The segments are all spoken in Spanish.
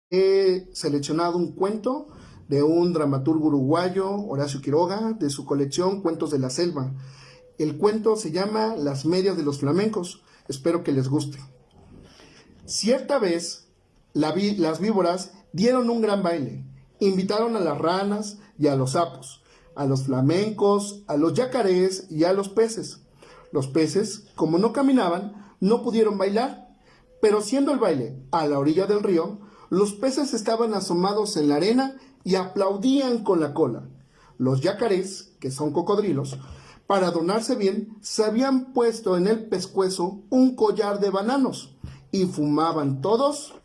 He seleccionado un cuento de un dramaturgo uruguayo, Horacio Quiroga, de su colección Cuentos de la Selva. El cuento se llama Las medias de los flamencos. Espero que les guste. Cierta vez, las víboras dieron un gran baile. Invitaron a las ranas y a los sapos, a los flamencos, a los yacarés y a los peces. Los peces, como no caminaban, no pudieron bailar, pero siendo el baile a la orilla del río, los peces estaban asomados en la arena y aplaudían con la cola. Los yacarés, que son cocodrilos, para adornarse bien, se habían puesto en el pescuezo un collar de bananos y fumaban todos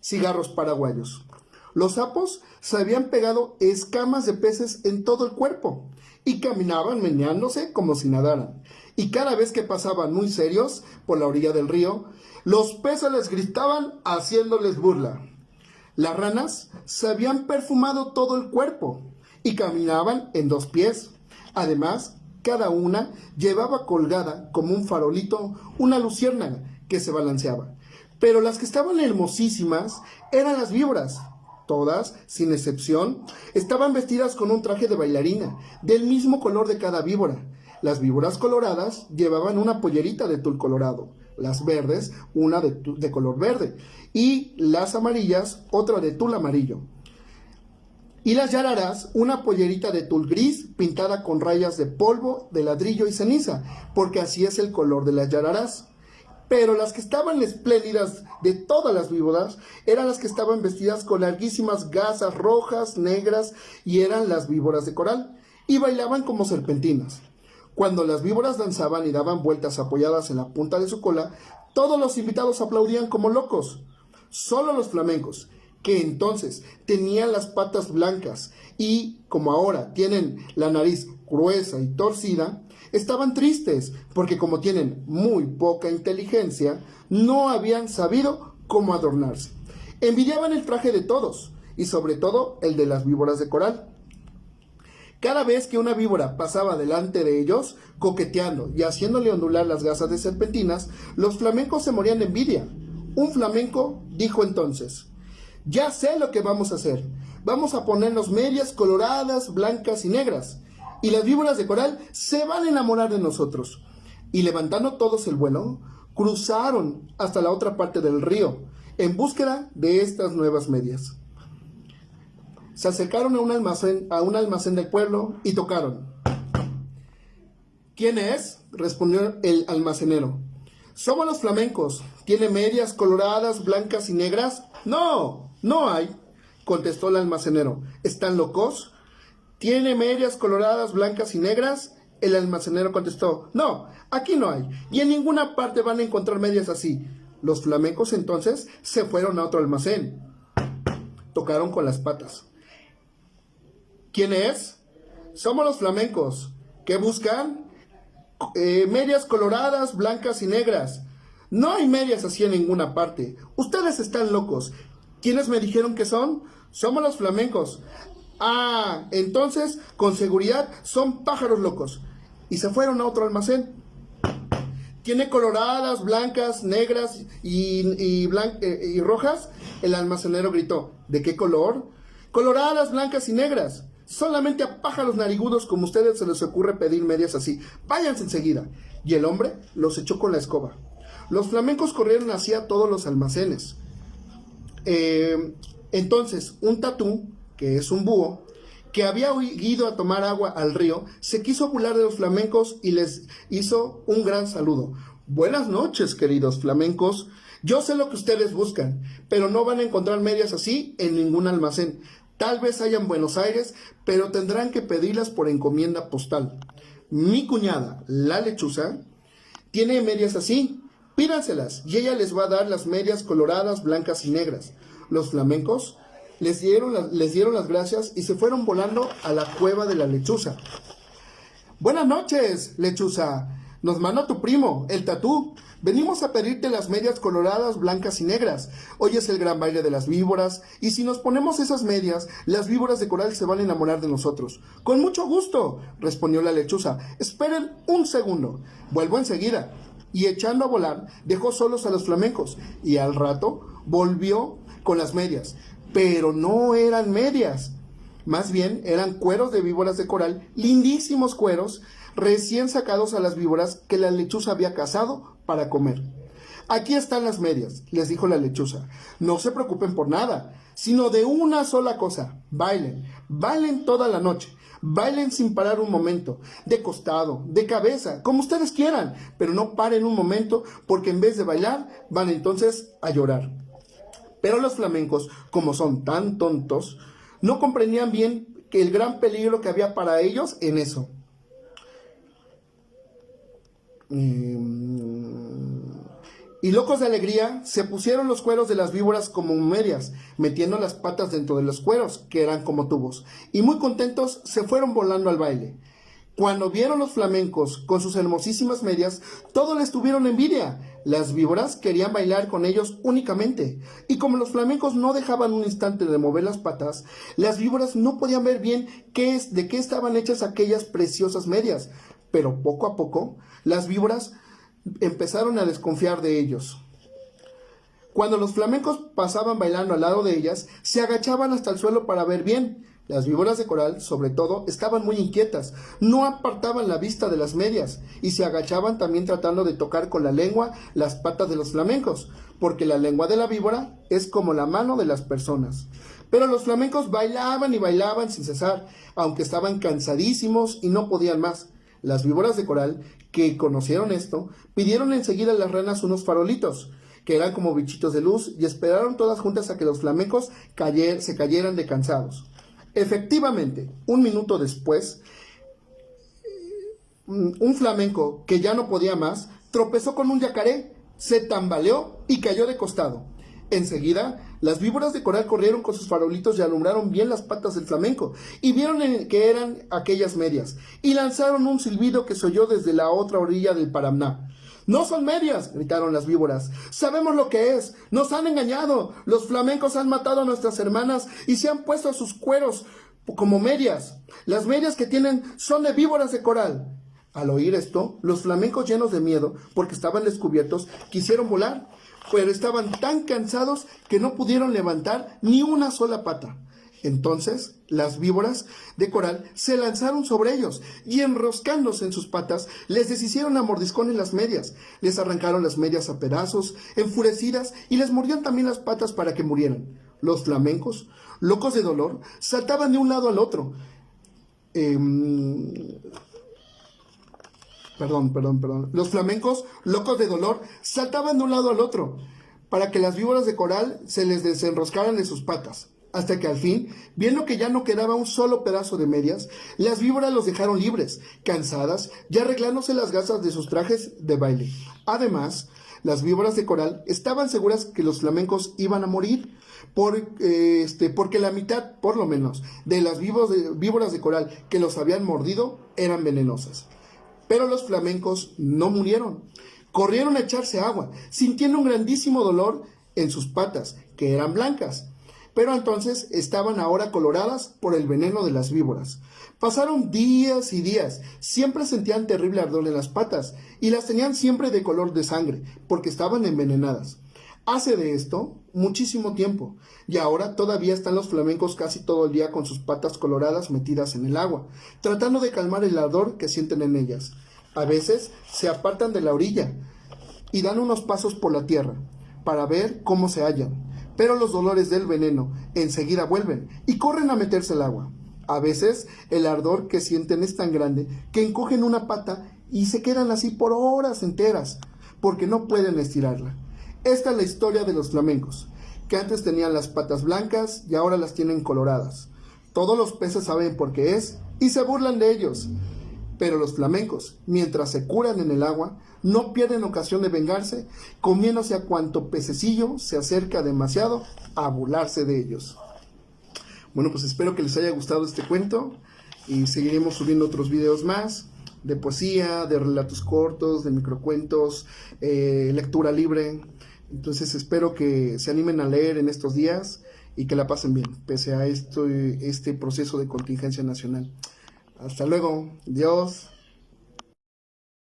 cigarros paraguayos. Los sapos se habían pegado escamas de peces en todo el cuerpo y caminaban meneándose como si nadaran. Y cada vez que pasaban muy serios por la orilla del río, los peces les gritaban haciéndoles burla. Las ranas se habían perfumado todo el cuerpo y caminaban en dos pies. Además, cada una llevaba colgada como un farolito una luciérnaga que se balanceaba. Pero las que estaban hermosísimas eran las víboras. Todas, sin excepción, estaban vestidas con un traje de bailarina, del mismo color de cada víbora. Las víboras coloradas llevaban una pollerita de tul colorado, las verdes una de color verde, y las amarillas otra de tul amarillo. Y las yararás una pollerita de tul gris pintada con rayas de polvo, de ladrillo y ceniza, porque así es el color de las yararás. Pero las que estaban espléndidas de todas las víboras eran las que estaban vestidas con larguísimas gasas rojas, negras, y eran las víboras de coral, y bailaban como serpentinas. Cuando las víboras danzaban y daban vueltas apoyadas en la punta de su cola, todos los invitados aplaudían como locos. Solo los flamencos, que entonces tenían las patas blancas y, como ahora, tienen la nariz gruesa y torcida, estaban tristes porque, como tienen muy poca inteligencia, no habían sabido cómo adornarse. Envidiaban el traje de todos y sobre todo el de las víboras de coral. Cada vez que una víbora pasaba delante de ellos, coqueteando y haciéndole ondular las gasas de serpentinas, los flamencos se morían de envidia. Un flamenco dijo entonces: ya sé lo que vamos a hacer. Vamos a ponernos medias coloradas, blancas y negras, y las víboras de coral se van a enamorar de nosotros. Y levantando todos el vuelo, cruzaron hasta la otra parte del río, en búsqueda de estas nuevas medias. Se acercaron a un almacén del pueblo y tocaron. ¿Quién es?, respondió el almacenero. Somos los flamencos. ¿Tiene medias coloradas, blancas y negras? No, no hay, contestó el almacenero. ¿Están locos? ¿Tiene medias coloradas, blancas y negras? El almacenero contestó. No, aquí no hay, y en ninguna parte van a encontrar medias así. Los flamencos entonces se fueron a otro almacén. Tocaron con las patas. ¿Quién es? Somos los flamencos. ¿Qué buscan? Medias coloradas, blancas y negras. No hay medias así en ninguna parte. Ustedes están locos. ¿Quiénes me dijeron que son? Somos los flamencos. Ah, entonces, con seguridad, son pájaros locos. Y se fueron a otro almacén. ¿Tiene coloradas, blancas, negras y rojas? El almacenero gritó. ¿De qué color? Coloradas, blancas y negras. Solamente a pájaros narigudos como ustedes se les ocurre pedir medias así. Váyanse enseguida. Y el hombre los echó con la escoba. Los flamencos corrieron hacia todos los almacenes. Entonces, un tatú, que es un búho, que había ido a tomar agua al río, se quiso burlar de los flamencos y les hizo un gran saludo. Buenas noches, queridos flamencos. Yo sé lo que ustedes buscan, pero no van a encontrar medias así en ningún almacén. Tal vez haya en Buenos Aires, pero tendrán que pedirlas por encomienda postal. Mi cuñada, la lechuza, tiene medias así. Pídanselas y ella les va a dar las medias coloradas, blancas y negras. Los flamencos les dieron las gracias y se fueron volando a la cueva de la lechuza. Buenas noches, lechuza. Nos manda tu primo, el tatú. Venimos a pedirte las medias coloradas, blancas y negras. Hoy es el gran baile de las víboras, y si nos ponemos esas medias, las víboras de coral se van a enamorar de nosotros. Con mucho gusto, respondió la lechuza. Esperen un segundo. Vuelvo enseguida. y echando a volar dejó solos a los flamencos y al rato volvió con las medias. Pero no eran medias, más bien eran cueros de víboras de coral, lindísimos cueros recién sacados a las víboras que la lechuza había cazado para comer. Aquí están las medias, les dijo la lechuza. No se preocupen por nada, sino de una sola cosa. Bailen, bailen toda la noche. Bailen sin parar un momento, de costado, de cabeza, como ustedes quieran, pero no paren un momento porque en vez de bailar van entonces a llorar. Pero los flamencos, como son tan tontos, no comprendían bien que el gran peligro que había para ellos en eso. Y locos de alegría, se pusieron los cueros de las víboras como medias, metiendo las patas dentro de los cueros, que eran como tubos, y muy contentos se fueron volando al baile. Cuando vieron los flamencos con sus hermosísimas medias, todos les tuvieron envidia. Las víboras querían bailar con ellos únicamente, y como los flamencos no dejaban un instante de mover las patas, las víboras no podían ver bien de qué estaban hechas aquellas preciosas medias, pero poco a poco las víboras empezaron a desconfiar de ellos. Cuando los flamencos pasaban bailando al lado de ellas, se agachaban hasta el suelo para ver bien. Las víboras de coral, sobre todo, estaban muy inquietas, no apartaban la vista de las medias y se agachaban también tratando de tocar con la lengua las patas de los flamencos, porque la lengua de la víbora es como la mano de las personas. Pero los flamencos bailaban y bailaban sin cesar, aunque estaban cansadísimos y no podían más. Las víboras de coral, que conocieron esto, pidieron enseguida a las ranas unos farolitos, que eran como bichitos de luz, y esperaron todas juntas a que los flamencos se cayeran de cansados. Efectivamente, un minuto después, un flamenco que ya no podía más, tropezó con un yacaré, se tambaleó y cayó de costado. Enseguida, las víboras de coral corrieron con sus farolitos y alumbraron bien las patas del flamenco, y vieron que eran aquellas medias, y lanzaron un silbido que se oyó desde la otra orilla del Paraná. «¡No son medias!», gritaron las víboras. «¡Sabemos lo que es! ¡Nos han engañado! Los flamencos han matado a nuestras hermanas y se han puesto a sus cueros como medias. Las medias que tienen son de víboras de coral». Al oír esto, los flamencos, llenos de miedo, porque estaban descubiertos, quisieron volar, pero estaban tan cansados que no pudieron levantar ni una sola pata. Entonces las víboras de coral se lanzaron sobre ellos y, enroscándose en sus patas, les deshicieron a mordiscones las medias, les arrancaron las medias a pedazos, enfurecidas, y les mordían también las patas para que murieran. Los flamencos, locos de dolor, saltaban de un lado al otro. Los flamencos, locos de dolor, saltaban de un lado al otro para que las víboras de coral se les desenroscaran de sus patas, hasta que al fin, viendo que ya no quedaba un solo pedazo de medias, las víboras los dejaron libres, cansadas, y arreglándose las gasas de sus trajes de baile. Además, las víboras de coral estaban seguras que los flamencos iban a morir, porque la mitad, por lo menos, de las víboras de coral que los habían mordido eran venenosas. Pero los flamencos no murieron. Corrieron a echarse agua, sintiendo un grandísimo dolor en sus patas, que eran blancas, pero entonces estaban ahora coloradas por el veneno de las víboras. Pasaron días y días, siempre sentían terrible ardor en las patas, y las tenían siempre de color de sangre, porque estaban envenenadas. Hace de esto muchísimo tiempo, y ahora todavía están los flamencos casi todo el día con sus patas coloradas metidas en el agua, tratando de calmar el ardor que sienten en ellas. A veces se apartan de la orilla y dan unos pasos por la tierra para ver cómo se hallan, pero los dolores del veneno enseguida vuelven y corren a meterse al agua. A veces el ardor que sienten es tan grande que encogen una pata y se quedan así por horas enteras, porque no pueden estirarla. Esta es la historia de los flamencos, que antes tenían las patas blancas y ahora las tienen coloradas. Todos los peces saben por qué es y se burlan de ellos. Pero los flamencos, mientras se curan en el agua, no pierden ocasión de vengarse, comiéndose a cuanto pececillo se acerca demasiado a burlarse de ellos. Bueno, pues espero que les haya gustado este cuento y seguiremos subiendo otros videos más de poesía, de relatos cortos, de microcuentos, lectura libre. Entonces espero que se animen a leer en estos días y que la pasen bien, pese a este proceso de contingencia nacional. Hasta luego. Adiós.